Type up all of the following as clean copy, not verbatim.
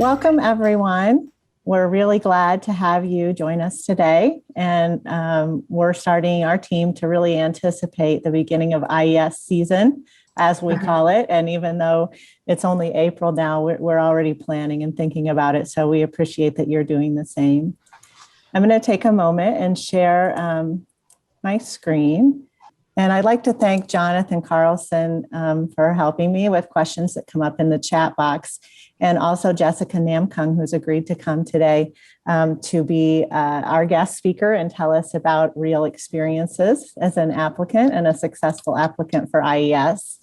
Welcome, everyone. We're really glad to have you join us today. And we're starting our team to really anticipate the beginning of IES season, as we call it. And even though it's only April now, we're already planning and thinking about it. So we appreciate that you're doing the same. I'm going to take a moment and share my screen. And I'd like to thank Jonathan Carlson for helping me with questions that come up in the chat box. And also Jessica Namkung, who's agreed to come today to be our guest speaker and tell us about real experiences as an applicant and a successful applicant for IES.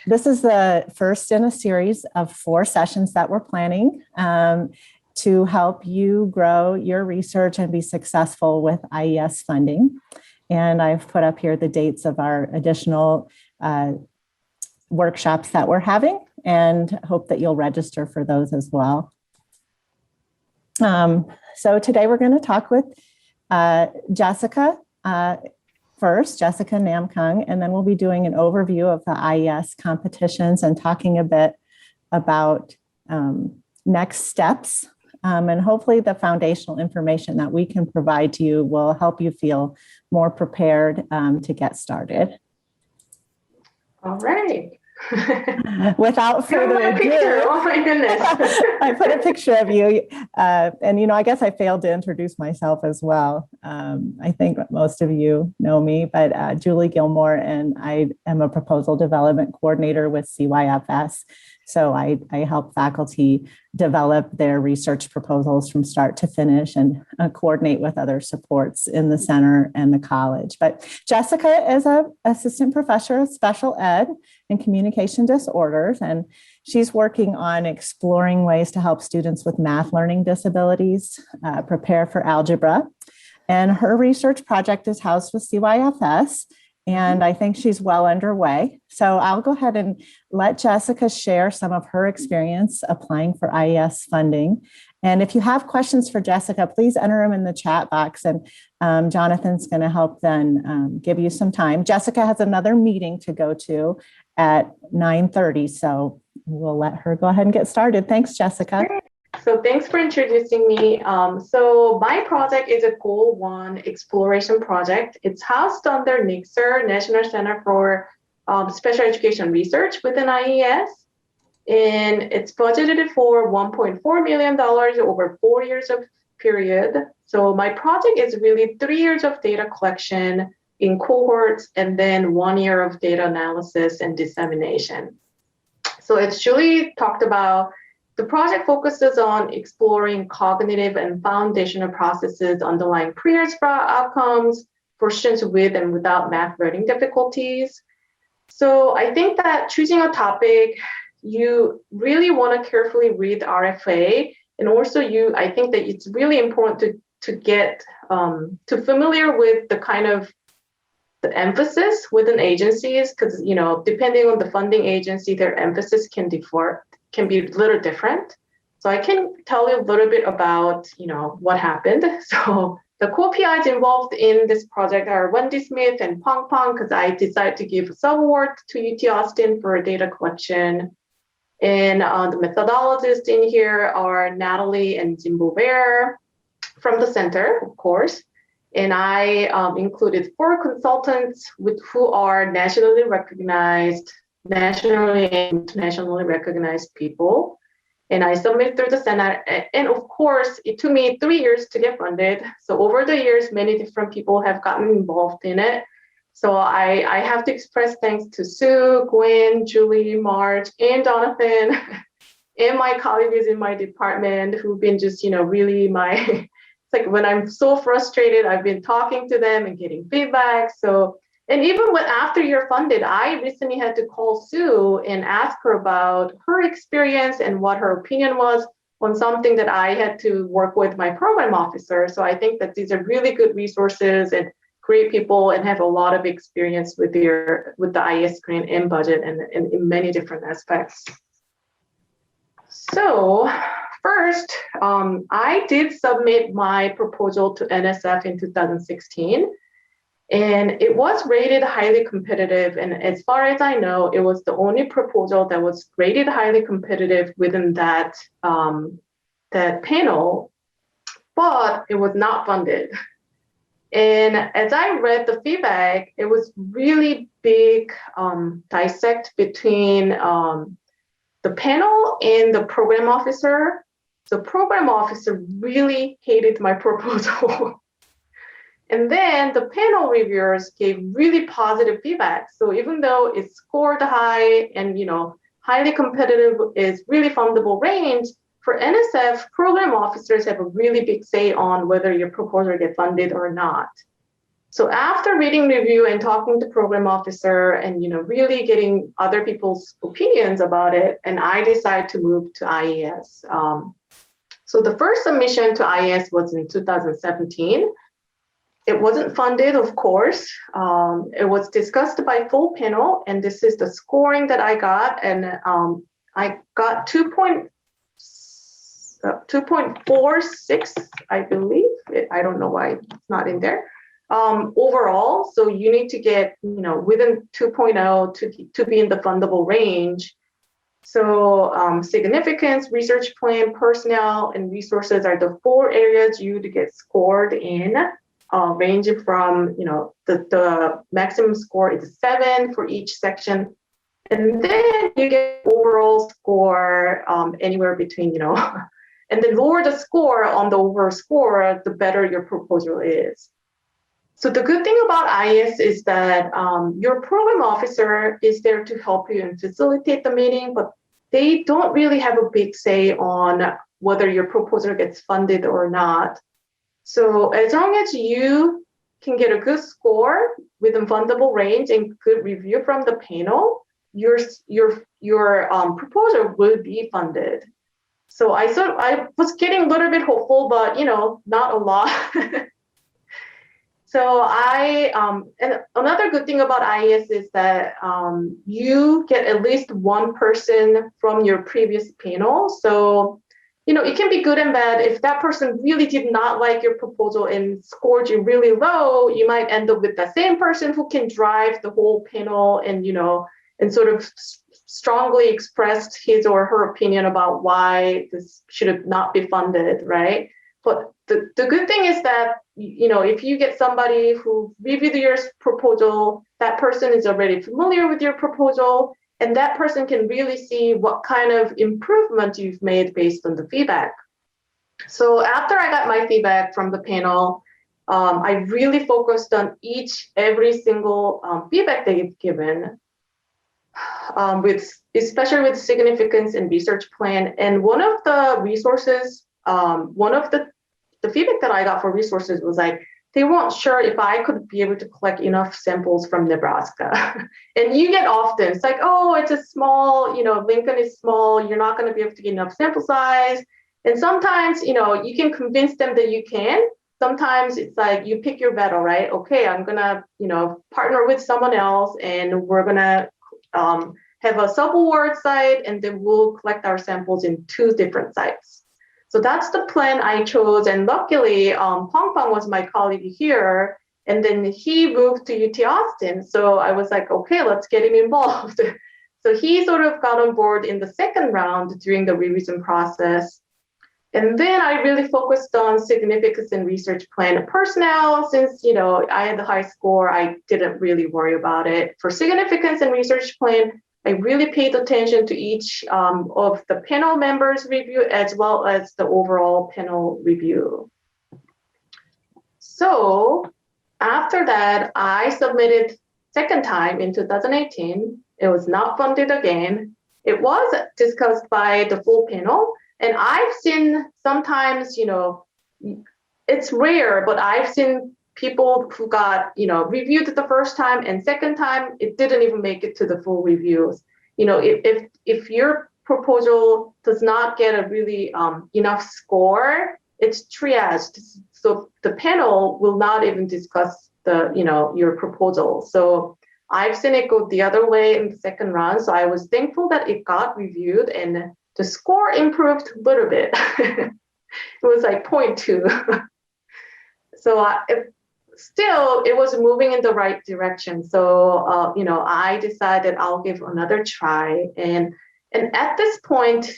This is the first in a series of 4 sessions that we're planning to help you grow your research and be successful with IES funding. And I've put up here the dates of our additional workshops that we're having, and hope that you'll register for those as well. So today we're going to talk with Jessica first, Jessica Namkung, and then we'll be doing an overview of the IES competitions and talking a bit about next steps. And hopefully the foundational information that we can provide to you will help you feel more prepared to get started. All right. Without further ado, oh my goodness. I put a picture of you. And, I guess I failed to introduce myself as well. I think most of you know me, but Julie Gilmore, and I am a proposal development coordinator with CYFS. So I help faculty develop their research proposals from start to finish and coordinate with other supports in the center and the college. But Jessica is an assistant professor of special ed and communication disorders, and she's working on exploring ways to help students with math learning disabilities prepare for algebra. And her research project is housed with CYFS. And I think she's well underway. So I'll go ahead and let Jessica share some of her experience applying for IES funding. And if you have questions for Jessica, please enter them in the chat box, and Jonathan's going to help then give you some time. Jessica has another meeting to go to at 9:30, so we'll let her go ahead and get started. Thanks, Jessica. So thanks for introducing me. So my project is a Goal 1 exploration project. It's housed under NICSR, National Center for Special Education Research within IES. And it's budgeted for $1.4 million over 4 years of period. So my project is really 3 years of data collection in cohorts and then 1 year of data analysis and dissemination. So it's Julie talked about. The project focuses on exploring cognitive and foundational processes underlying pre-algebra outcomes for students with and without math learning difficulties. So I think that choosing a topic, you really want to carefully read the RFA, and also I think that it's really important to get to familiar with the kind of the emphasis within agencies, because depending on the funding agency, their emphasis can be a little different. So I can tell you a little bit about, what happened. So the co-PIs involved in this project are Wendy Smith and Pong Pong, because I decided to give a sub-award to UT Austin for data collection. And the methodologists in here are Natalie and Jimbo Bear from the center, of course. And I included 4 consultants who are nationally and internationally recognized people. And I submitted through the Senate. And of course, it took me 3 years to get funded. So over the years, many different people have gotten involved in it. So I have to express thanks to Sue, Gwen, Julie, Marge, and Jonathan, and my colleagues in my department who've been just, really it's like when I'm so frustrated, I've been talking to them and getting feedback. And even after you're funded, I recently had to call Sue and ask her about her experience and what her opinion was on something that I had to work with my program officer. So I think that these are really good resources and great people and have a lot of experience with the IES grant and budget and in many different aspects. So first, I did submit my proposal to NSF in 2016. And it was rated highly competitive. And as far as I know, it was the only proposal that was rated highly competitive within that, that panel, but it was not funded. And as I read the feedback, it was really big dissect between the panel and the program officer. The program officer really hated my proposal. And then the panel reviewers gave really positive feedback. So even though it scored high and, you know, highly competitive is really fundable range, for NSF, program officers have a really big say on whether your proposal gets funded or not. So after reading review and talking to program officer and, you know, really getting other people's opinions about it, and I decided to move to IES. So the first submission to IES was in 2017. It wasn't funded, of course. It was discussed by full panel, and this is the scoring that I got, and I got 2.46, I believe. I don't know why it's not in there. Overall, so you need to get, you know, within 2.0 to be in the fundable range. So significance, research plan, personnel, and resources are the 4 areas you would get scored in, ranging from, you know, the maximum score is 7 for each section. And then you get overall score anywhere between, you know, and the lower the score on the overall score, the better your proposal is. So the good thing about IES is that your program officer is there to help you and facilitate the meeting, but they don't really have a big say on whether your proposal gets funded or not. So as long as you can get a good score within fundable range and good review from the panel, your proposal will be funded. So I was getting a little bit hopeful, but, you know, not a lot. So and another good thing about IES is that you get at least one person from your previous panel. So, you know, it can be good and bad. If that person really did not like your proposal and scored you really low, you might end up with the same person who can drive the whole panel and, you know, and sort of strongly expressed his or her opinion about why this should not be funded, right? But the good thing is that, you know, if you get somebody who reviewed your proposal, that person is already familiar with your proposal, and that person can really see what kind of improvement you've made based on the feedback. So after I got my feedback from the panel, I really focused on every single feedback they've given, especially with significance and research plan. And one of the resources, one of the feedback that I got for resources was like, they weren't sure if I could be able to collect enough samples from Nebraska. And you get often, it's like, oh, it's a small, you know, Lincoln is small, you're not going to be able to get enough sample size. And sometimes, you know, you can convince them that you can. Sometimes it's like you pick your battle, right? Okay, I'm going to, you know, partner with someone else and we're going to have a sub-award site, and then we'll collect our samples in 2 different sites. So that's the plan I chose. And luckily, Pong Pong was my colleague here, and then he moved to UT Austin. So I was like, okay, let's get him involved. So he sort of got on board in the second round during the revision process. And then I really focused on significance and research plan personnel. Since, you know, I had the high score, I didn't really worry about it. For significance and research plan, I really paid attention to each of the panel members' review as well as the overall panel review. So after that, I submitted second time in 2018. It was not funded again. It was discussed by the full panel. And I've seen sometimes, you know, it's rare, but I've seen people who got, you know, reviewed the first time and second time, it didn't even make it to the full reviews. You know, if your proposal does not get a really enough score, it's triaged. So the panel will not even discuss the, you know, your proposal. So I've seen it go the other way in the second round. So I was thankful that it got reviewed and the score improved a little bit. It was like 0.2. still, it was moving in the right direction. So, I decided I'll give another try. And at this point,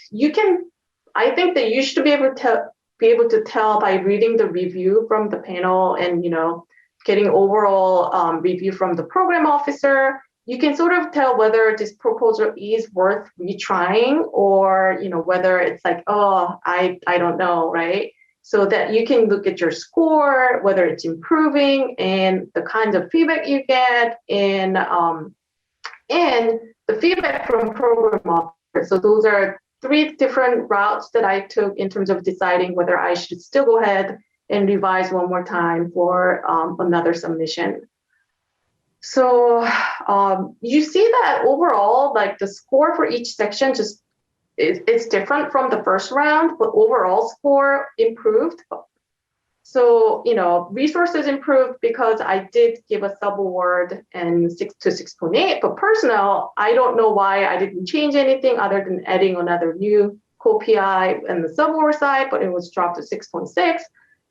I think that you should be able to tell by reading the review from the panel and, getting overall review from the program officer. You can sort of tell whether this proposal is worth retrying or, whether it's like, oh, I don't know, right? So that you can look at your score, whether it's improving and the kinds of feedback you get and the feedback from program officers. So those are 3 different routes that I took in terms of deciding whether I should still go ahead and revise one more time for another submission. So you see that overall, like the score for each section it's different from the first round, but overall score improved. So, resources improved because I did give a subaward and 6 to 6.8, but personnel, I don't know why I didn't change anything other than adding another new co-PI and the subaward side, but it was dropped to 6.6.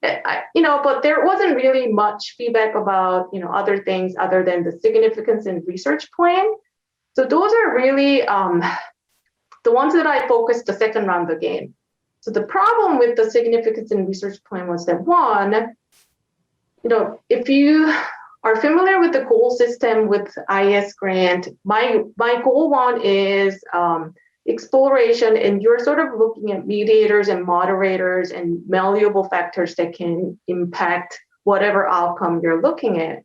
But there wasn't really much feedback about, other things other than the significance in research plan. So those are really the ones that I focused the second round again. So the problem with the significance in research plan was that one, if you are familiar with the goal system with IES grant, my goal one is exploration, and you're sort of looking at mediators and moderators and malleable factors that can impact whatever outcome you're looking at.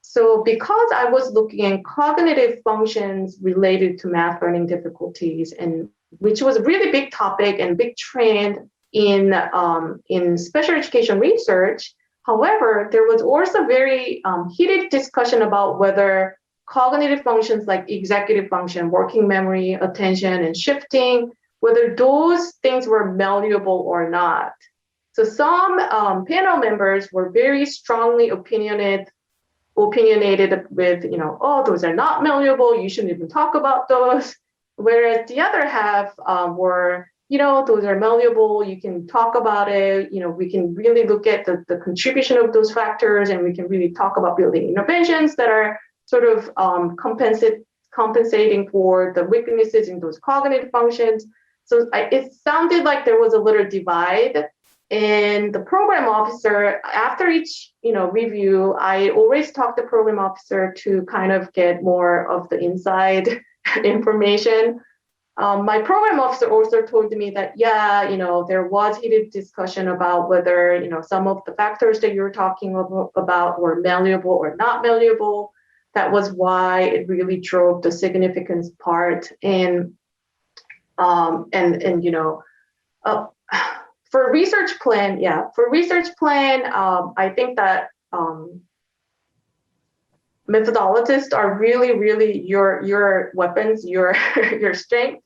So because I was looking at cognitive functions related to math learning difficulties, and which was a really big topic and big trend in special education research, however, there was also very heated discussion about whether cognitive functions like executive function, working memory, attention, and shifting, whether those things were malleable or not. So some panel members were very strongly opinionated with, oh, those are not malleable, you shouldn't even talk about those. Whereas the other half were, those are malleable, you can talk about it, we can really look at the contribution of those factors, and we can really talk about building interventions that are sort of compensating for the weaknesses in those cognitive functions. So it sounded like there was a little divide. And the program officer, after each review, I always talk to the program officer to kind of get more of the inside information. My program officer also told me that, there was heated discussion about whether, some of the factors that you're talking about were malleable or not malleable. That was why it really drove the significance part. And for research plan, I think that methodologists are really, really your weapons, your strength.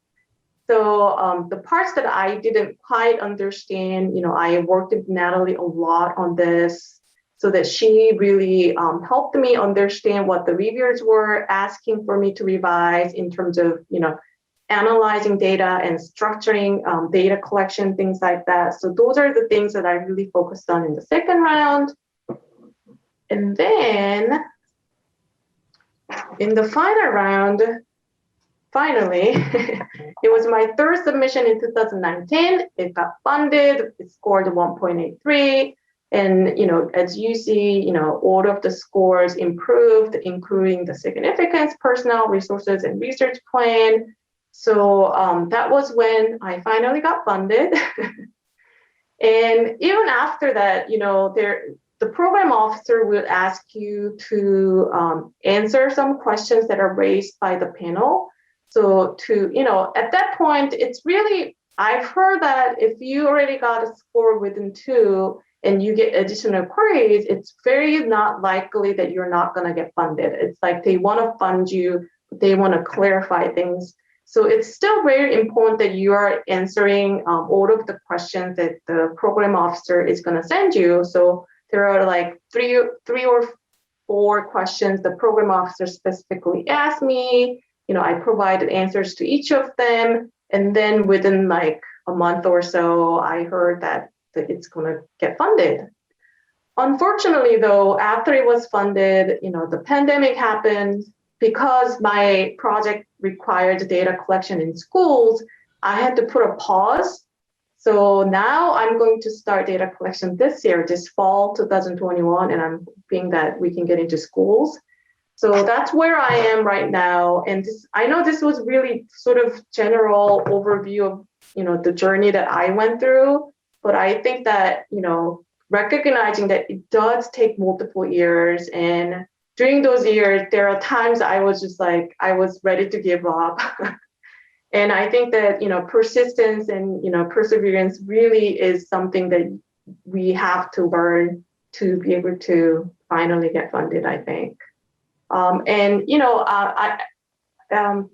So the parts that I didn't quite understand, I worked with Natalie a lot on this, so that she really helped me understand what the reviewers were asking for me to revise in terms of, analyzing data and structuring data collection, things like that. So those are the things that I really focused on in the second round. And then in the final round, finally, it was my third submission in 2019. It got funded, it scored 1.83. And, as you see, all of the scores improved, including the significance, personnel, resources, and research plan. So that was when I finally got funded. And even after that, the program officer will ask you to answer some questions that are raised by the panel. So at that point, it's really, I've heard that if you already got a score within 2 and you get additional queries, it's very not likely that you're not going to get funded. It's like they want to fund you, but they want to clarify things. So it's still very important that you are answering all of the questions that the program officer is going to send you. So there are like three or 4 questions the program officer specifically asked me. I provided answers to each of them. And then within like a month or so, I heard that it's going to get funded. Unfortunately, though, after it was funded, the pandemic happened. Because my project required data collection in schools, I had to put a pause. So now I'm going to start data collection this year, this fall 2021, and I'm hoping that we can get into schools. So that's where I am right now. And I know this was really sort of general overview of, the journey that I went through, but I think that, recognizing that it does take multiple years, and during those years, there are times I was just like, I was ready to give up. And I think that, persistence and, perseverance really is something that we have to learn to be able to finally get funded, I think.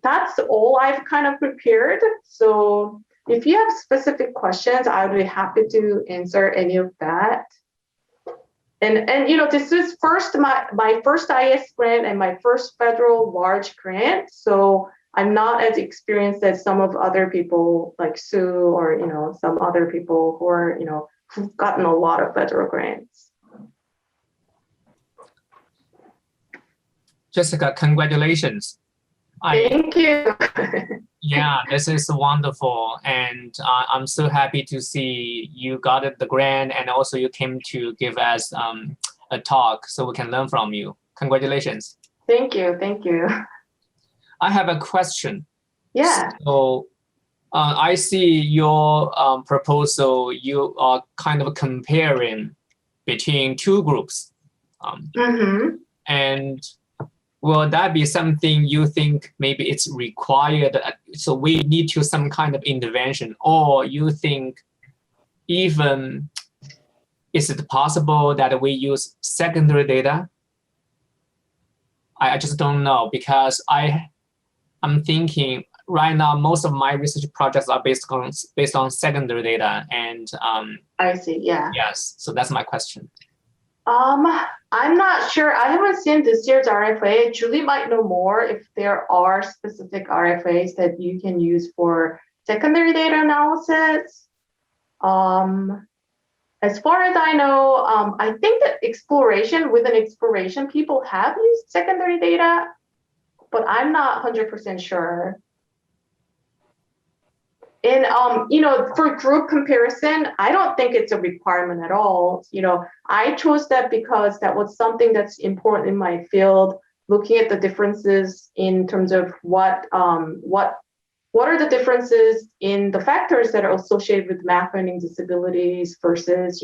That's all I've kind of prepared. So if you have specific questions, I would be happy to answer any of that. And this is my first IES grant and my first federal large grant. So I'm not as experienced as some of other people like Sue or, some other people who are, who've gotten a lot of federal grants. Jessica, congratulations. Thank you. Yeah, this is wonderful. And I'm so happy to see you got the grant, and also you came to give us a talk so we can learn from you. Congratulations. Thank you. Thank you. I have a question. Yeah. So I see your proposal, you are kind of comparing between two groups. And will that be something you think maybe it's required? So we need to some kind of intervention, or you think even is it possible that we use secondary data? I just don't know, because I'm thinking right now most of my research projects are based on secondary data, and I see. Yeah. yes. So that's my question. I'm not sure. I haven't seen this year's RFA. Julie might know more if there are specific RFAs that you can use for secondary data analysis. As far as I know, I think that within exploration, people have used secondary data, but I'm not 100% sure. And, for group comparison, I don't think it's a requirement at all. I chose that because that was something that's important in my field, looking at the differences in terms of what are the differences in the factors that are associated with math learning disabilities versus,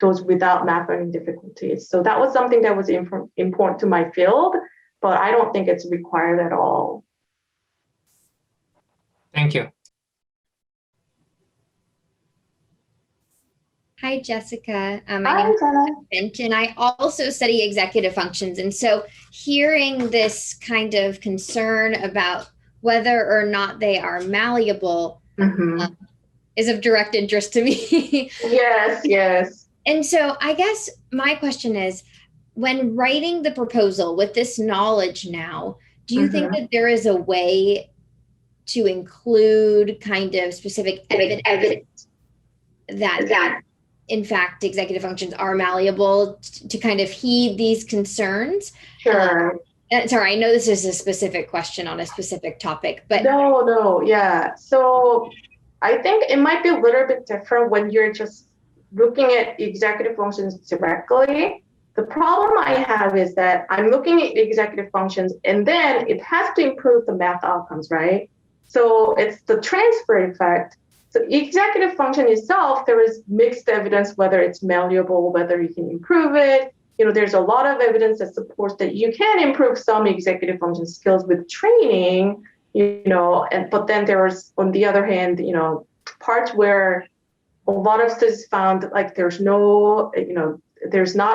those without math learning difficulties. So that was something that was important to my field, but I don't think it's required at all. Thank you. Hi, Jessica. Hi, My name Jenna. is Finch, and I also study executive functions. And so hearing this kind of concern about whether or not they are malleable is of direct interest to me. Yes. And so I guess my question is, when writing the proposal with this knowledge now, do you think that there is a way to include kind of specific evidence that in fact, executive functions are malleable to kind of heed these concerns? Sure. Sorry, I know this is a specific question on a specific topic, but No, yeah. So I think it might be a little bit different when you're just looking at executive functions directly. The problem I have is that I'm looking at executive functions and then it has to improve the math outcomes, right? So it's the transfer effect. So executive function itself, there is mixed evidence whether it's malleable, whether you can improve it. There's a lot of evidence that supports that you can improve some executive function skills with training, but then there's, on the other hand, parts where a lot of studies found like there's not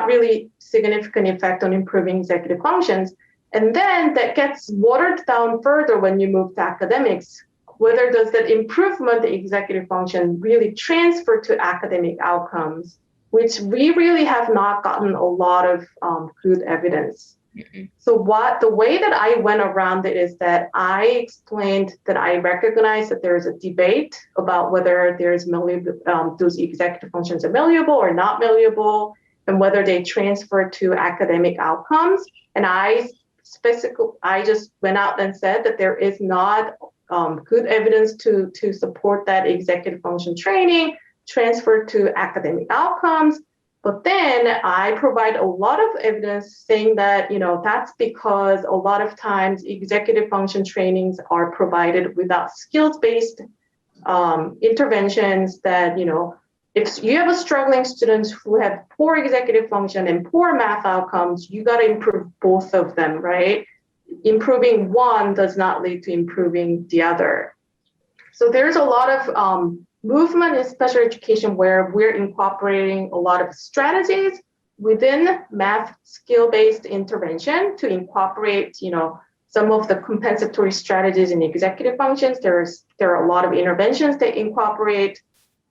really significant effect on improving executive functions. And then that gets watered down further when you move to academics. Whether does that improvement in executive function really transfer to academic outcomes, which we really have not gotten a lot of good evidence. So the way that I went around it is that I explained that I recognize that there is a debate about whether there's those executive functions are malleable or not malleable. and whether they transfer to academic outcomes. And I just went out and said that there is not good evidence to support that executive function training transfer to academic outcomes. But then I provide a lot of evidence saying that, that's because a lot of times executive function trainings are provided without skills-based interventions that, if you have a struggling students who have poor executive function and poor math outcomes, you got to improve both of them, right? Improving one does not lead to improving the other. So there's a lot of movement in special education where we're incorporating a lot of strategies within math skill-based intervention to incorporate, some of the compensatory strategies in executive functions. There are a lot of interventions that incorporate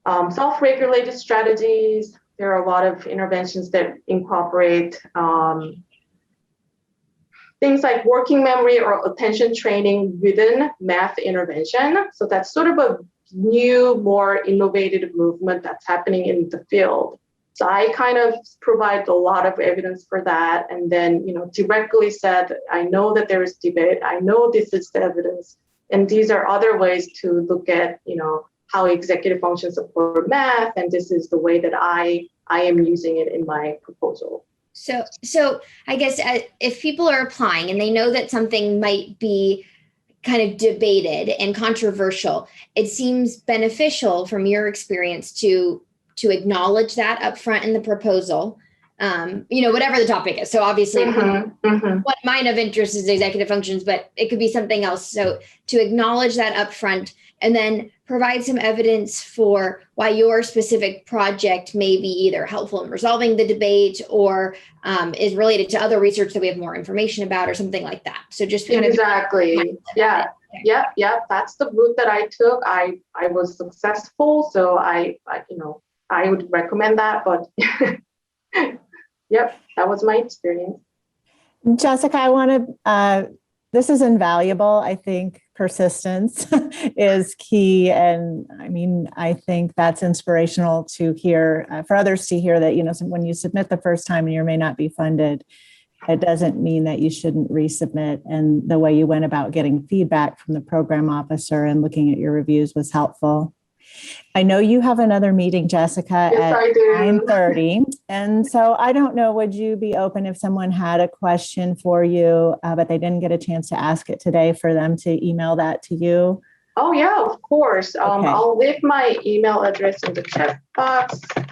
self-regulated strategies. There are a lot of interventions that incorporate things like working memory or attention training within math intervention. So that's sort of a new, more innovative movement that's happening in the field. So I kind of provide a lot of evidence for that, and then directly said, I know that there is debate. I know this is the evidence, and these are other ways to look at how executive functions support math, and this is the way that I am using it in my proposal. So I guess if people are applying and they know that something might be kind of debated and controversial, it seems beneficial from your experience to acknowledge that up front in the proposal, whatever the topic is. So obviously what mine of interest is executive functions, but it could be something else. So to acknowledge that up front and then provide some evidence for why your specific project may be either helpful in resolving the debate or is related to other research that we have more information about or something like that. So just kind exactly. Yeah. That's the route that I took. I was successful. So I would recommend that, but yep, that was my experience. Jessica, I want to, this is invaluable. I think persistence is key. And I think that's inspirational to hear, for others to hear that, when you submit the first time and you may not be funded, it doesn't mean that you shouldn't resubmit. And the way you went about getting feedback from the program officer and looking at your reviews was helpful. I know you have another meeting, Jessica, yes, at I do. 9:30. And so I don't know, would you be open if someone had a question for you, but they didn't get a chance to ask it today, for them to email that to you? Oh, yeah, of course. Okay. I'll leave my email address in the chat box. There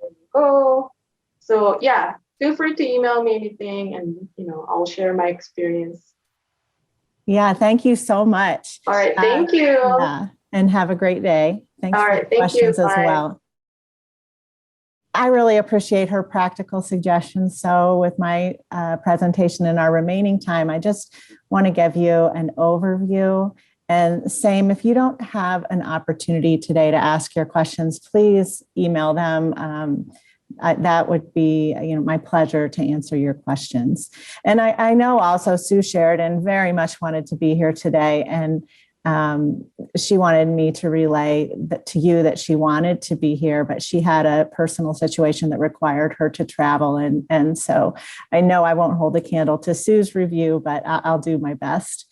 you go. So yeah, feel free to email me anything, and I'll share my experience. Yeah, thank you so much. All right, thank you. Yeah, and have a great day. Thanks All for right, the questions as Bye. well. I really appreciate her practical suggestions. So with my presentation in our remaining time, I just want to give you an overview. And same, if you don't have an opportunity today to ask your questions, please email them. That would be, my pleasure to answer your questions. And I know also Sue Sheridan very much wanted to be here today, and she wanted me to relay to you that she wanted to be here, but she had a personal situation that required her to travel. And so I know I won't hold a candle to Sue's review, but I'll do my best.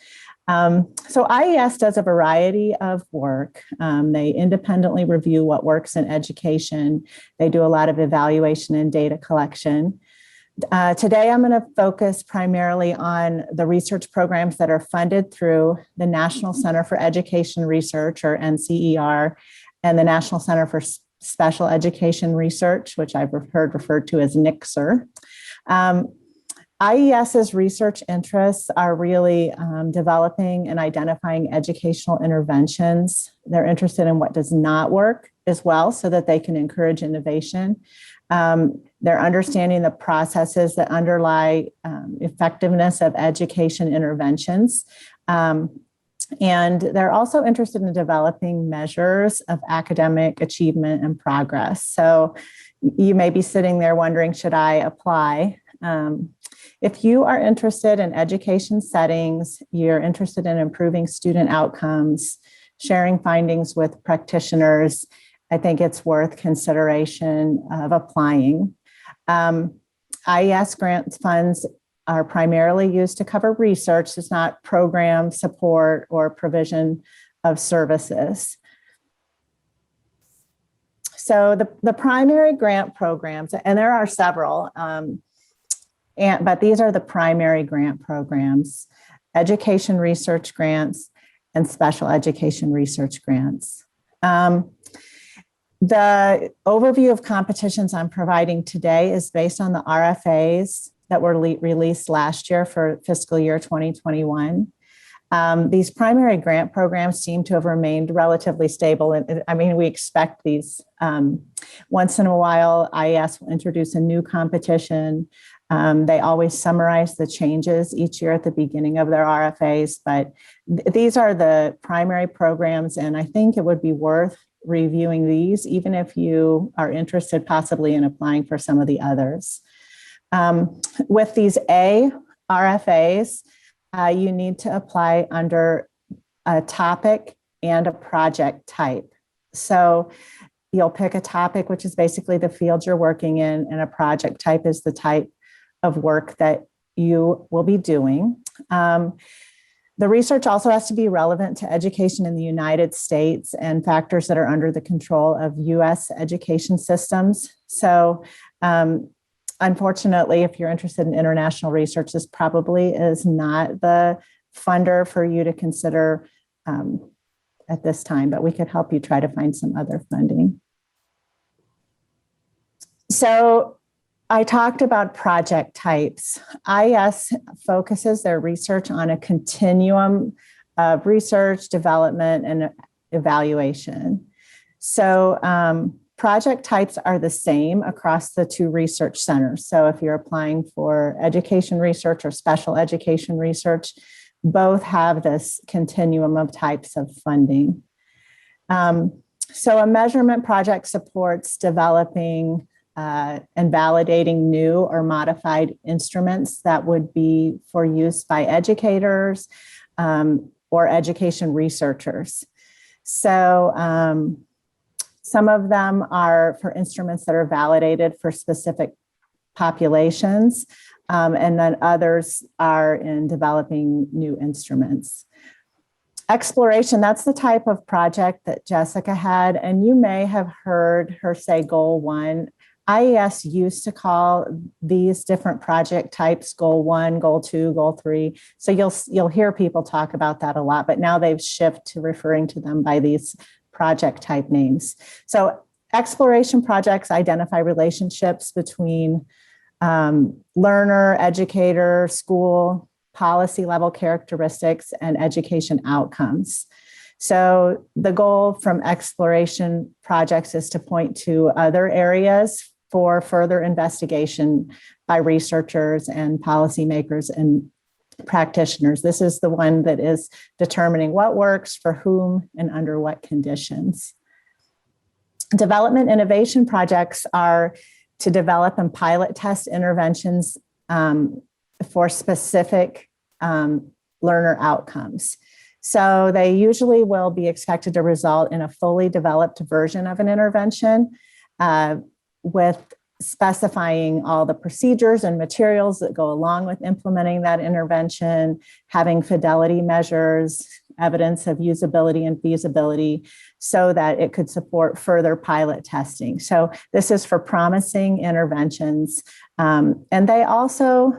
So IES does a variety of work. They independently review what works in education. They do a lot of evaluation and data collection. Today, I'm going to focus primarily on the research programs that are funded through the National Center for Education Research, or NCER, and the National Center for Special Education Research, which I've heard referred to as NICSR. IES's research interests are really developing and identifying educational interventions. They're interested in what does not work as well, so that they can encourage innovation. They're understanding the processes that underlie effectiveness of education interventions. And they're also interested in developing measures of academic achievement and progress. So you may be sitting there wondering, should I apply? If you are interested in education settings, you're interested in improving student outcomes, sharing findings with practitioners, I think it's worth consideration of applying. IES grant funds are primarily used to cover research. It's not program support or provision of services. So the primary grant programs, and there are several, but these are the primary grant programs: education research grants and special education research grants. The overview of competitions I'm providing today is based on the RFAs that were released last year for fiscal year 2021. These primary grant programs seem to have remained relatively stable. And I mean, we expect these. Once in a while, IES will introduce a new competition. They always summarize the changes each year at the beginning of their RFAs, but these are the primary programs, and I think it would be worth reviewing these, even if you are interested possibly in applying for some of the others. With these A RFAs, you need to apply under a topic and a project type. So you'll pick a topic, which is basically the field you're working in, and a project type is the type of work that you will be doing. The research also has to be relevant to education in the United States and factors that are under the control of US education systems. So unfortunately, if you're interested in international research, this probably is not the funder for you to consider at this time, but we could help you try to find some other funding. So I talked about project types. IES focuses their research on a continuum of research, development, and evaluation. So project types are the same across the two research centers. So if you're applying for education research or special education research, both have this continuum of types of funding. So a measurement project supports developing and validating new or modified instruments that would be for use by educators or education researchers. So some of them are for instruments that are validated for specific populations, and then others are in developing new instruments. Exploration, that's the type of project that Jessica had, and you may have heard her say goal 1. IES used to call these different project types goal 1, goal 2, goal 3. So you'll hear people talk about that a lot, but now they've shifted to referring to them by these project type names. So exploration projects identify relationships between learner, educator, school, policy level characteristics, and education outcomes. So the goal from exploration projects is to point to other areas for further investigation by researchers and policymakers and practitioners. This is the one that is determining what works for whom and under what conditions. Development innovation projects are to develop and pilot test interventions for specific learner outcomes. So they usually will be expected to result in a fully developed version of an intervention with specifying all the procedures and materials that go along with implementing that intervention, having fidelity measures, evidence of usability and feasibility, so that it could support further pilot testing. So this is for promising interventions. And they also,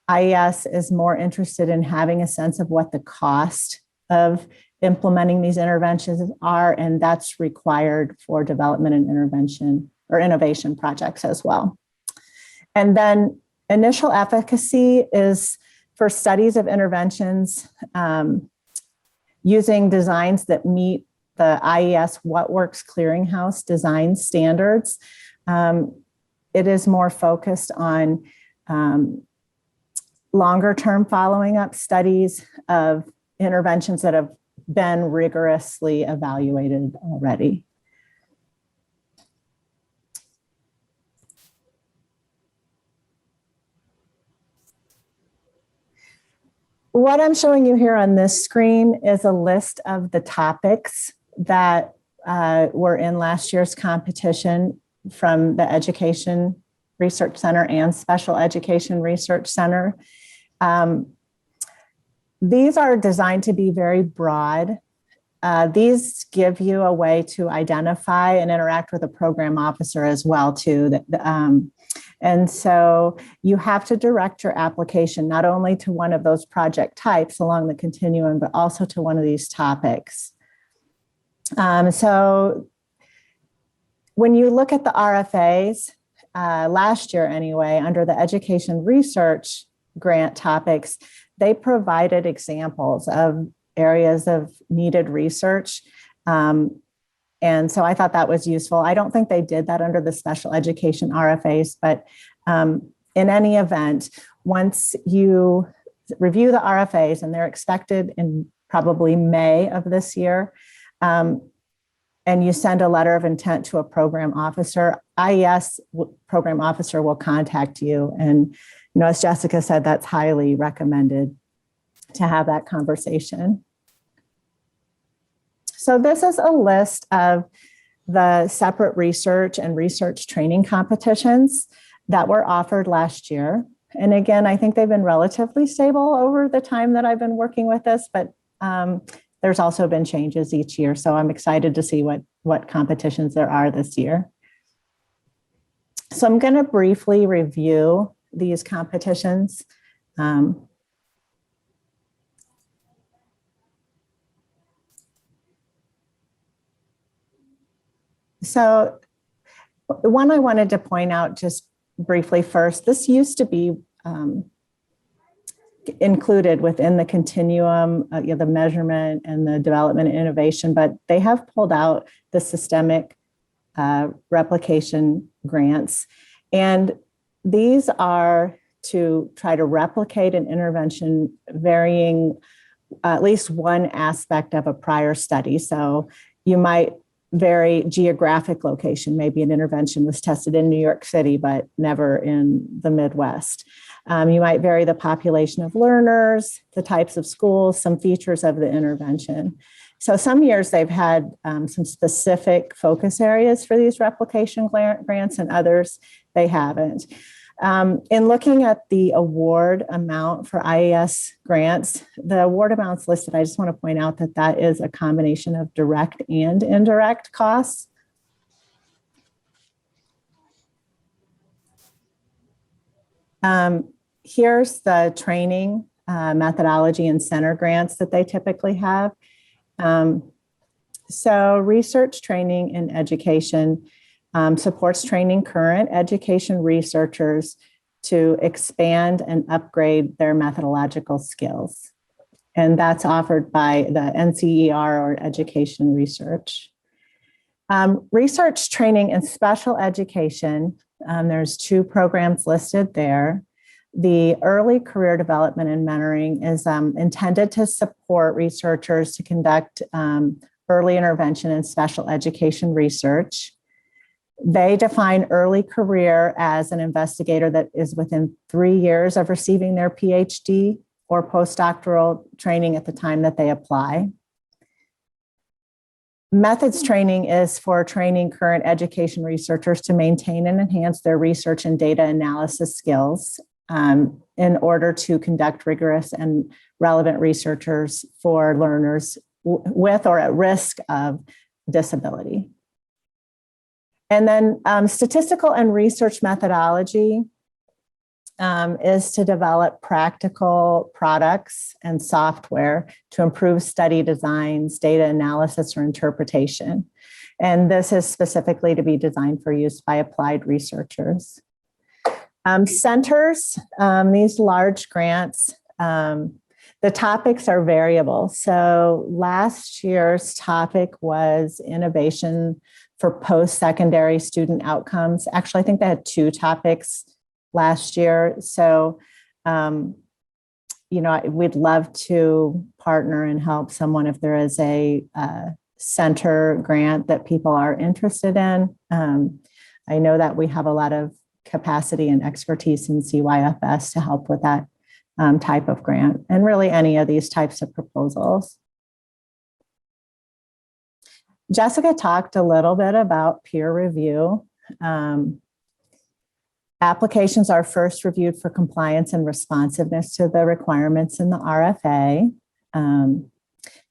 IES is more interested in having a sense of what the cost of implementing these interventions are, and that's required for development and intervention or innovation projects as well. And then initial efficacy is for studies of interventions using designs that meet the IES What Works Clearinghouse design standards. It is more focused on longer term following up studies of interventions that have been rigorously evaluated already. What I'm showing you here on this screen is a list of the topics that were in last year's competition from the Education Research Center and Special Education Research Center. These are designed to be very broad. These give you a way to identify and interact with a program officer as well, too. And so you have to direct your application not only to one of those project types along the continuum, but also to one of these topics. So when you look at the RFAs, last year anyway, under the Education Research Grant topics, they provided examples of areas of needed research. And so I thought that was useful. I don't think they did that under the special education RFAs, but in any event, once you review the RFAs, and they're expected in probably May of this year, and you send a letter of intent to a program officer, IES program officer will contact you. And, as Jessica said, that's highly recommended to have that conversation. So this is a list of the separate research and research training competitions that were offered last year. And again, I think they've been relatively stable over the time that I've been working with this, but there's also been changes each year. So I'm excited to see what competitions there are this year. So I'm going to briefly review these competitions. So the one I wanted to point out just briefly first, this used to be included within the continuum, the measurement and the development and innovation, but they have pulled out the systemic replication grants. And these are to try to replicate an intervention varying at least one aspect of a prior study. So you might vary geographic location. Maybe an intervention was tested in New York City, but never in the Midwest. You might vary the population of learners, the types of schools, some features of the intervention. So some years they've had some specific focus areas for these replication grants, and others they haven't. In looking at the award amount for IES grants, the award amounts listed, I just want to point out that that is a combination of direct and indirect costs. Here's the training methodology and center grants that they typically have. So research training and education supports training current education researchers to expand and upgrade their methodological skills. And that's offered by the NCER or Education Research. Research training and special education, there's two programs listed there. The early career development and mentoring is intended to support researchers to conduct early intervention and special education research. They define early career as an investigator that is within 3 years of receiving their PhD or postdoctoral training at the time that they apply. Methods training is for training current education researchers to maintain and enhance their research and data analysis skills in order to conduct rigorous and relevant researchers for learners with or at risk of disability. And then statistical and research methodology is to develop practical products and software to improve study designs, data analysis, or interpretation. And this is specifically to be designed for use by applied researchers. Centers, these large grants, the topics are variable. So last year's topic was innovation for post-secondary student outcomes. Actually, I think they had two topics last year. So, we'd love to partner and help someone if there is a center grant that people are interested in. I know that we have a lot of capacity and expertise in CYFS to help with that type of grant, and really any of these types of proposals. Jessica talked a little bit about peer review. Applications are first reviewed for compliance and responsiveness to the requirements in the RFA.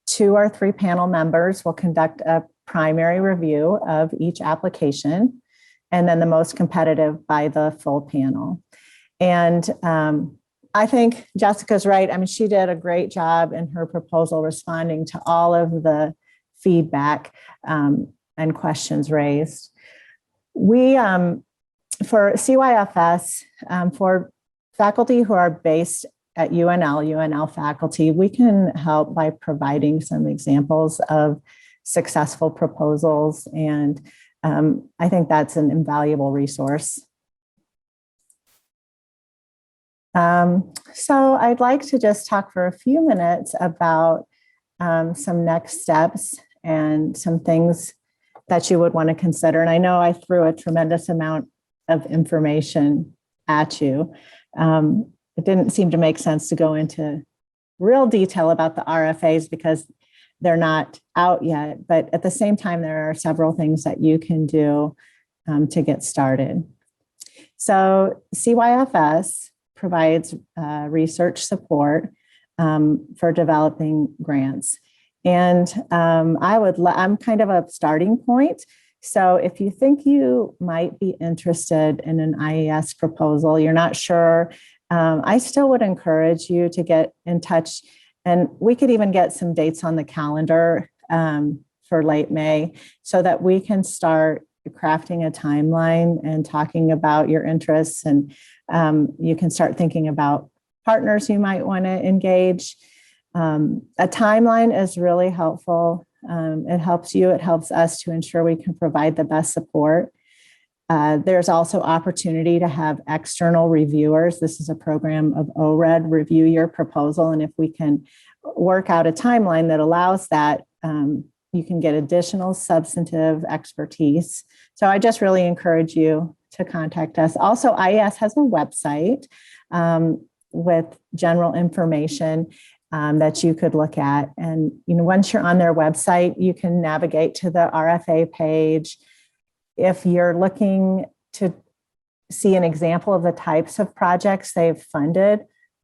2 or 3 panel members will conduct a primary review of each application, and then the most competitive by the full panel. And I think Jessica's right. I mean, she did a great job in her proposal responding to all of the feedback and questions raised. We, for CYFS, for faculty who are based at UNL faculty, we can help by providing some examples of successful proposals. And I think that's an invaluable resource. So I'd like to just talk for a few minutes about some next steps and some things that you would want to consider. And I know I threw a tremendous amount of information at you. It didn't seem to make sense to go into real detail about the RFAs because they're not out yet. But at the same time, there are several things that you can do to get started. So CYFS provides research support for developing grants. And I'm kind of a starting point. So if you think you might be interested in an IES proposal, you're not sure, I still would encourage you to get in touch. And we could even get some dates on the calendar for late May so that we can start crafting a timeline and talking about your interests. And you can start thinking about partners you might want to engage. A timeline is really helpful. It helps you, it helps us to ensure we can provide the best support. There's also opportunity to have external reviewers. This is a program of ORED, review your proposal. And if we can work out a timeline that allows that, you can get additional substantive expertise. So I just really encourage you to contact us. Also, IES has a website with general information that you could look at. And once you're on their website, you can navigate to the RFA page. If you're looking to see an example of the types of projects they've funded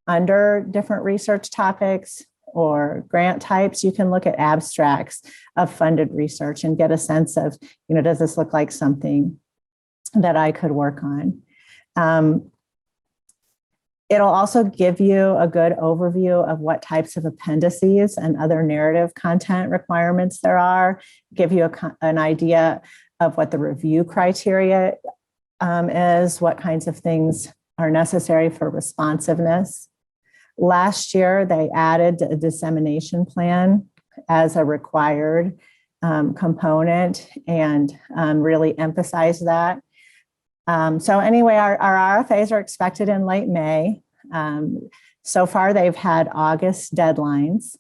under different research topics or grant types, you can look at abstracts of funded research and get a sense of, does this look like something that I could work on? It'll also give you a good overview of what types of appendices and other narrative content requirements there are, give you an idea of what the review criteria is, what kinds of things are necessary for responsiveness. Last year, they added a dissemination plan as a required component and really emphasized that. So anyway, our RFAs are expected in late May. So far, they've had August deadlines.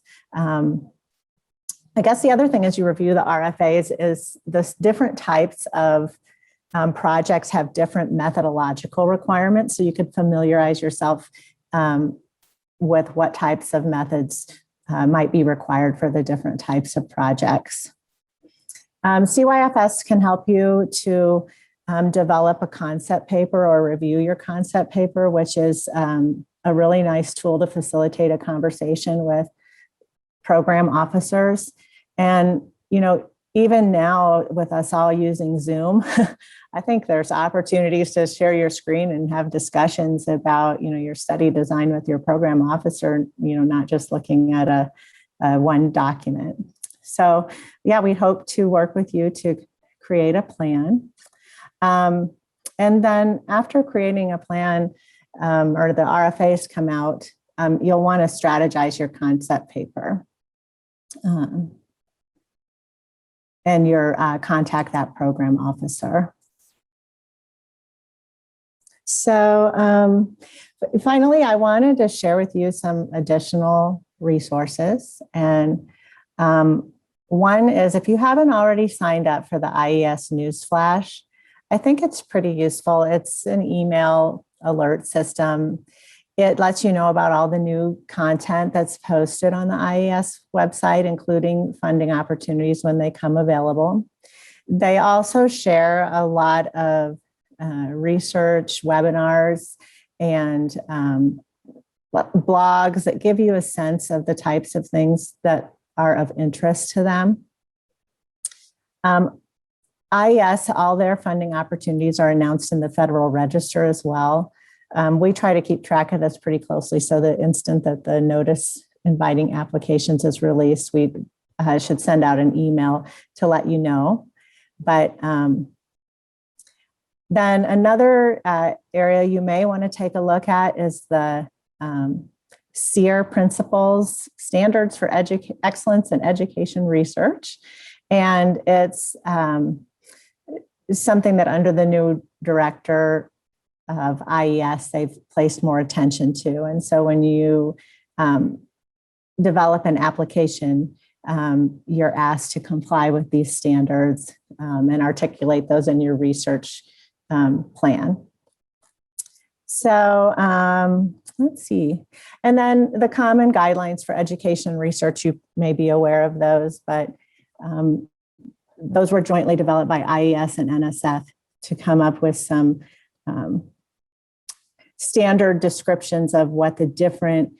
I guess the other thing as you review the RFAs is the different types of projects have different methodological requirements. So you could familiarize yourself with what types of methods might be required for the different types of projects. CYFS can help you to develop a concept paper or review your concept paper, which is a really nice tool to facilitate a conversation with program officers. And, even now with us all using Zoom, I think there's opportunities to share your screen and have discussions about, your study design with your program officer, not just looking at a one document. So yeah, we hope to work with you to create a plan. And then after creating a plan or the RFAs come out, you'll want to strategize your concept paper and your contact that program officer. So finally, I wanted to share with you some additional resources. And one is if you haven't already signed up for the IES Newsflash, I think it's pretty useful. It's an email alert system. It lets you know about all the new content that's posted on the IES website, including funding opportunities when they come available. They also share a lot of research, webinars, and blogs that give you a sense of the types of things that are of interest to them. IES, all their funding opportunities are announced in the Federal Register as well. We try to keep track of this pretty closely, so the instant that the notice inviting applications is released, we should send out an email to let you know. But then another area you may want to take a look at is the SEER principles, standards for excellence in education research. And it's something that under the new director of IES, they've placed more attention to. And so when you develop an application, you're asked to comply with these standards and articulate those in your research plan. So let's see. And then the common guidelines for education research, you may be aware of those, but those were jointly developed by IES and NSF to come up with some standard descriptions of what the different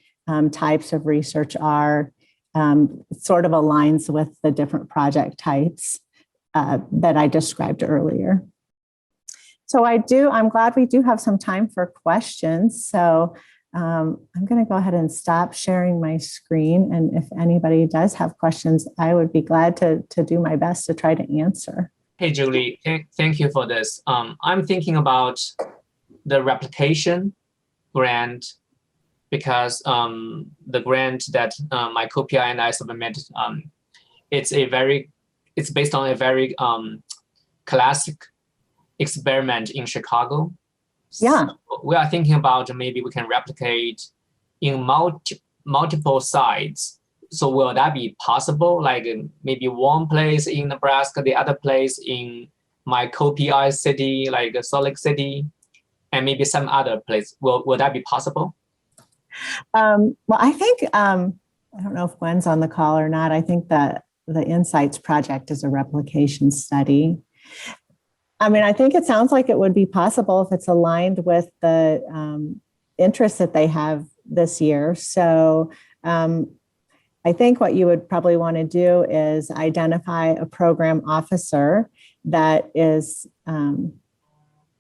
types of research are. Sort of aligns with the different project types that I described earlier. So I'm glad we do have some time for questions. So I'm going to go ahead and stop sharing my screen. And if anybody does have questions, I would be glad to do my best to try to answer. Hey, Julie, thank you for this. I'm thinking about the replication grant, because the grant that my co-PI and I submitted, it's based on a very classic experiment in Chicago. Yeah. So we are thinking about maybe we can replicate in multiple sites. So will that be possible? Like maybe one place in Nebraska, the other place in my co-PI city, like Salt Lake City, and maybe some other place. Will that be possible? Well, I think, I don't know if Gwen's on the call or not. I think that the Insights project is a replication study. I mean, I think it sounds like it would be possible if it's aligned with the interests that they have this year. So I think what you would probably want to do is identify a program officer that is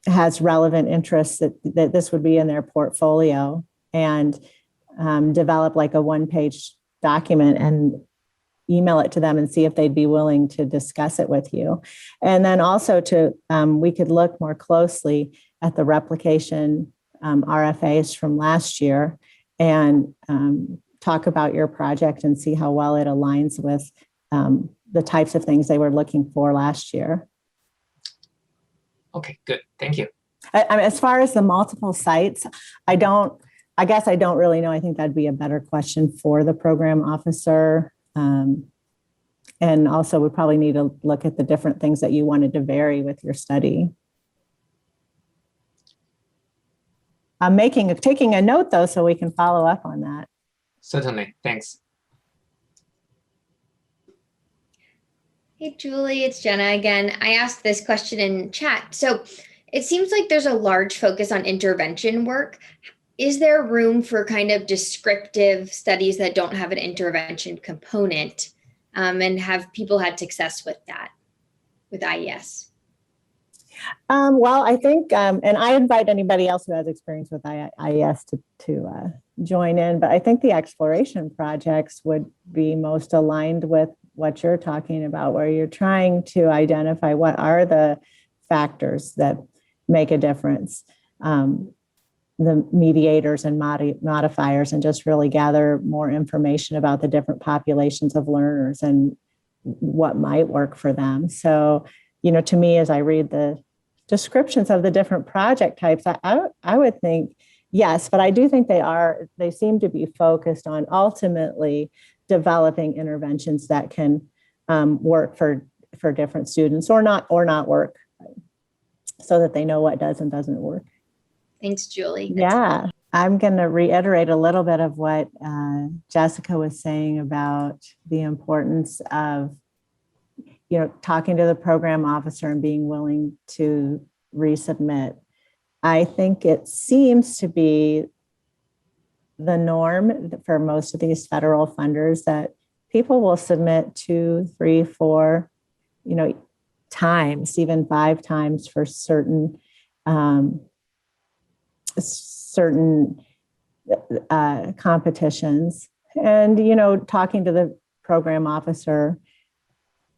has relevant interests that this would be in their portfolio, and develop like a one-page document and email it to them and see if they'd be willing to discuss it with you. And then also we could look more closely at the replication RFAs from last year and talk about your project and see how well it aligns with the types of things they were looking for last year. Okay, good. Thank you. I mean, as far as the multiple sites, I guess I don't really know. I think that'd be a better question for the program officer. And also we probably need to look at the different things that you wanted to vary with your study. I'm taking a note though, so we can follow up on that. Certainly, thanks. Hey, Julie, it's Jenna again. I asked this question in chat. So it seems like there's a large focus on intervention work. Is there room for kind of descriptive studies that don't have an intervention component? And have people had success with that, with IES? Well, I think, and I invite anybody else who has experience with IES to join in, but I think the exploration projects would be most aligned with what you're talking about, where you're trying to identify what are the factors that make a difference, the mediators and modifiers, and just really gather more information about the different populations of learners and what might work for them. So, to me, as I read the descriptions of the different project types, I would think yes, but I do think they seem to be focused on ultimately developing interventions that can work for different students or not work, so that they know what does and doesn't work. Thanks, Julie. Yeah, I'm going to reiterate a little bit of what Jessica was saying about the importance of, talking to the program officer and being willing to resubmit. I think it seems to be the norm for most of these federal funders that people will submit 2, 3, 4, times, even 5 times for certain competitions. And, talking to the program officer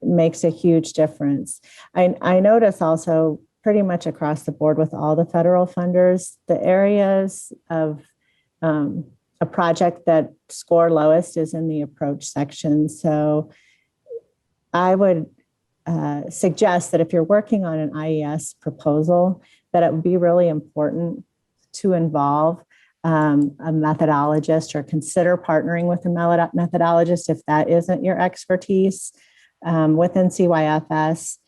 makes a huge difference. I notice also pretty much across the board with all the federal funders, the areas of a project that score lowest is in the approach section. So I would suggest that if you're working on an IES proposal, that it would be really important to involve a methodologist or consider partnering with a methodologist if that isn't your expertise. Within CYFS,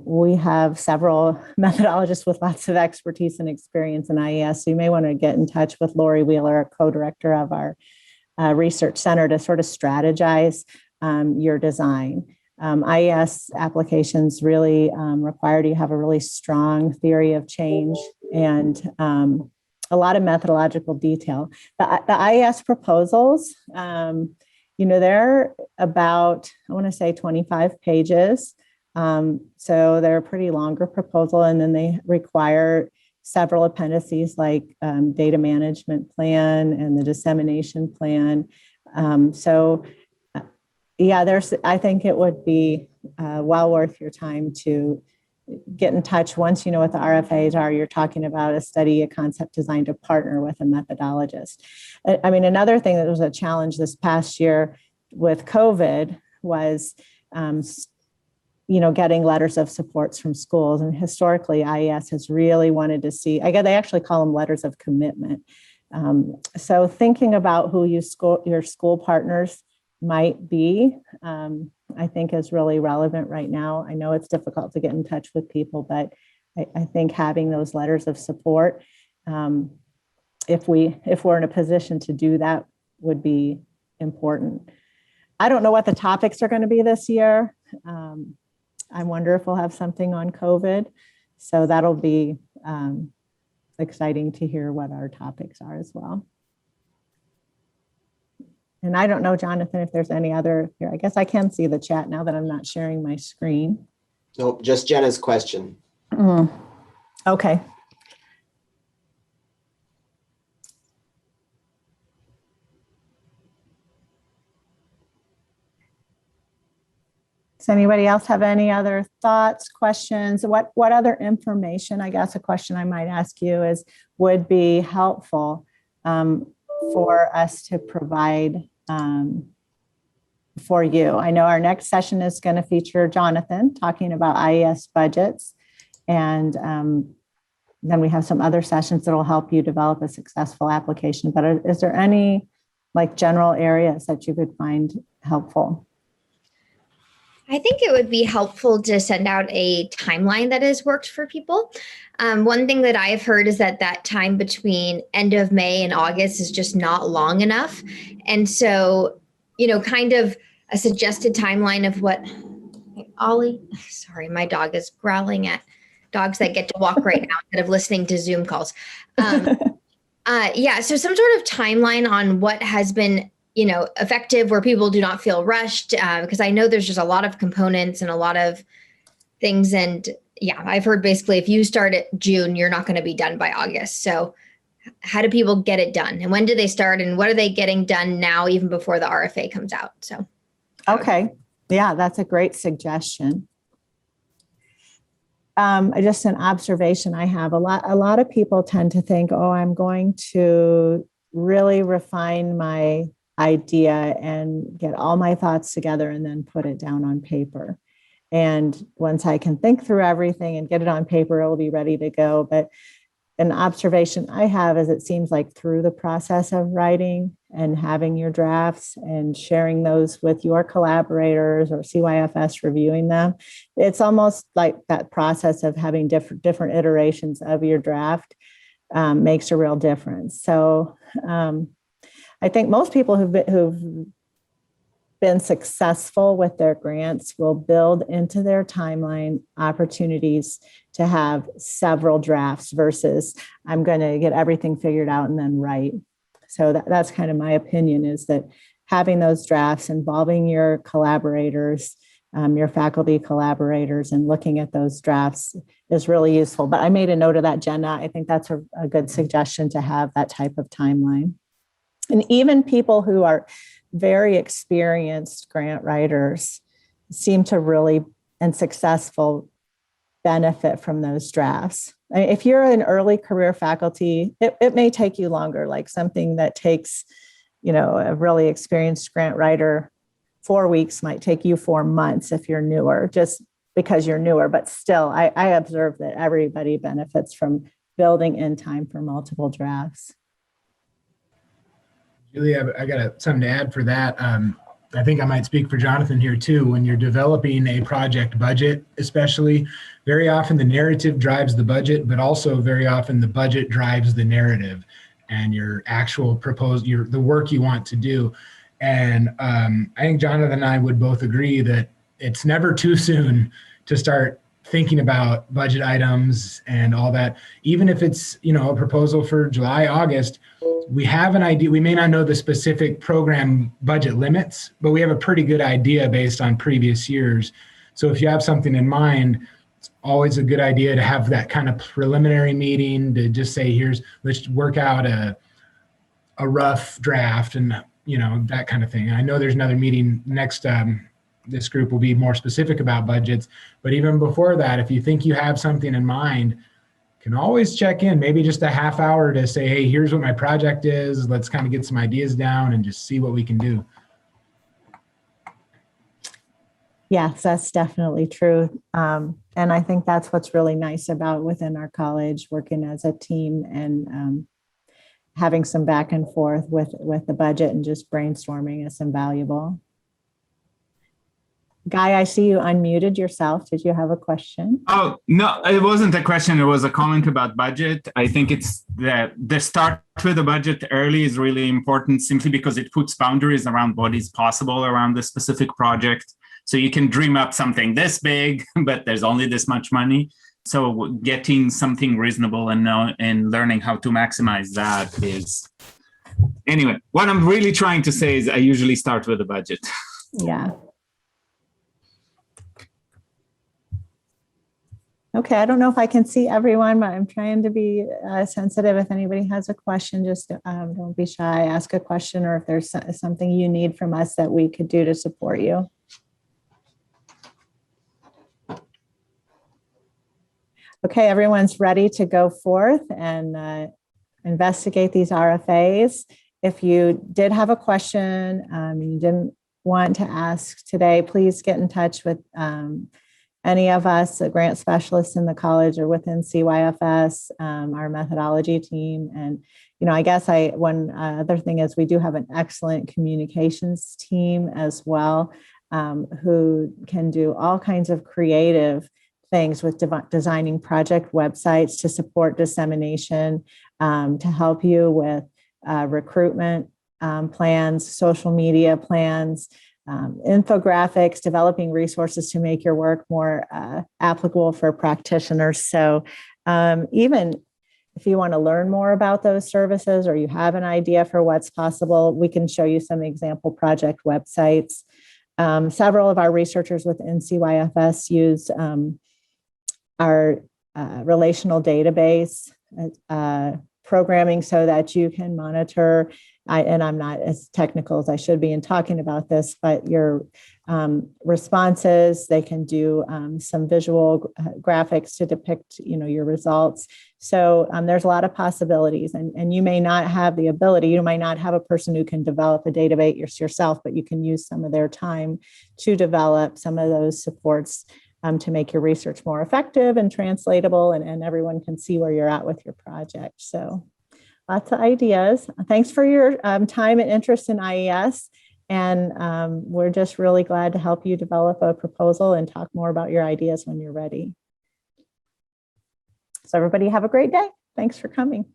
we have several methodologists with lots of expertise and experience in IES. So you may want to get in touch with Lori Wheeler, a co-director of our research center, to sort of strategize your design. IES applications really require you to have a really strong theory of change and a lot of methodological detail. The IES proposals, they're about, I want to say 25 pages. So they're a pretty longer proposal, and then they require several appendices like data management plan and the dissemination plan. I think it would be well worth your time to get in touch. Once you know what the RFAs are, you're talking about a study, a concept designed to partner with a methodologist. I mean, another thing that was a challenge this past year with COVID was, getting letters of supports from schools. And historically, IES has really wanted to see, they actually call them letters of commitment. So thinking about who your school partners might be, I think is really relevant right now. I know it's difficult to get in touch with people, but I think having those letters of support, if we're in a position to do that, would be important. I don't know what the topics are going to be this year. I wonder if we'll have something on COVID. So that'll be exciting to hear what our topics are as well. And I don't know, Jonathan, if there's any other here. I guess I can see the chat now that I'm not sharing my screen. Nope, just Jenna's question. Okay. Does anybody else have any other thoughts, questions? What other information, I guess a question I might ask you is, would be helpful for us to provide for you? I know our next session is going to feature Jonathan talking about IES budgets. And then we have some other sessions that will help you develop a successful application. But is there any general areas that you could find helpful? I think it would be helpful to send out a timeline that has worked for people. One thing that I've heard is that time between end of May and August is just not long enough. And so, kind of a suggested timeline of what, Ollie, sorry, my dog is growling at dogs that get to walk right now instead of listening to Zoom calls. So some sort of timeline on what has been effective, where people do not feel rushed, because I know there's just a lot of components and a lot of things. And I've heard basically if you start at June, you're not going to be done by August. So how do people get it done? And when do they start? And what are they getting done now, even before the RFA comes out? So. Okay. Yeah, that's a great suggestion. Just an observation I have, a lot of people tend to think, I'm going to really refine my idea and get all my thoughts together and then put it down on paper. And once I can think through everything and get it on paper, it'll be ready to go. But an observation I have is it seems like through the process of writing and having your drafts and sharing those with your collaborators or CYFS reviewing them, it's almost like that process of having different iterations of your draft makes a real difference. So I think most people who've been successful with their grants will build into their timeline opportunities to have several drafts versus I'm going to get everything figured out and then write. So that's kind of my opinion, is that having those drafts, involving your collaborators, your faculty collaborators, and looking at those drafts is really useful. But I made a note of that, Jenna. I think that's a good suggestion to have that type of timeline. And even people who are very experienced grant writers seem to really, and successful, benefit from those drafts. If you're an early career faculty, it may take you longer, like something that takes, a really experienced grant writer 4 weeks might take you 4 months if you're newer, just because you're newer. But still, I observe that everybody benefits from building in time for multiple drafts. Julie, I got something to add for that. I think I might speak for Jonathan here too. When you're developing a project budget, especially, very often the narrative drives the budget, but also very often the budget drives the narrative and your actual the work you want to do. And I think Jonathan and I would both agree that it's never too soon to start thinking about budget items and all that. Even if it's, a proposal for July, August, we have an idea. We may not know the specific program budget limits, but we have a pretty good idea based on previous years. So if you have something in mind, it's always a good idea to have that kind of preliminary meeting to just say, let's work out a rough draft and, that kind of thing. I know there's another meeting next, this group will be more specific about budgets, but even before that, if you think you have something in mind, can always check in, maybe just a half hour to say, hey, here's what my project is. Let's kind of get some ideas down and just see what we can do. Yes, that's definitely true. And I think that's what's really nice about within our college, working as a team and having some back and forth with the budget and just brainstorming is invaluable. Guy, I see you unmuted yourself. Did you have a question? Oh, no, it wasn't a question. It was a comment about budget. I think it's the start with the budget early is really important simply because it puts boundaries around what is possible around the specific project. So you can dream up something this big, but there's only this much money. So getting something reasonable and learning how to maximize that is, anyway, what I'm really trying to say is I usually start with the budget. Yeah. Okay, I don't know if I can see everyone, but I'm trying to be sensitive. If anybody has a question, just don't be shy, ask a question, or if there's something you need from us that we could do to support you. Okay, everyone's ready to go forth and investigate these RFAs. If you did have a question, you didn't want to ask today, please get in touch with any of us, a grant specialists in the college or within CYFS, our methodology team. And, I guess one other thing is we do have an excellent communications team as well, who can do all kinds of creative things with designing project websites to support dissemination, to help you with recruitment plans, social media plans, infographics, developing resources to make your work more applicable for practitioners. So even if you want to learn more about those services or you have an idea for what's possible, we can show you some example project websites. Several of our researchers within CYFS use our relational database programming so that you can monitor, and I'm not as technical as I should be in talking about this, but your responses, they can do some visual graphics to depict, your results. So there's a lot of possibilities, and you may not have the ability, you might not have a person who can develop a database yourself, but you can use some of their time to develop some of those supports to make your research more effective and translatable, and everyone can see where you're at with your project. So lots of ideas. Thanks for your time and interest in IES. And we're just really glad to help you develop a proposal and talk more about your ideas when you're ready. So everybody have a great day. Thanks for coming.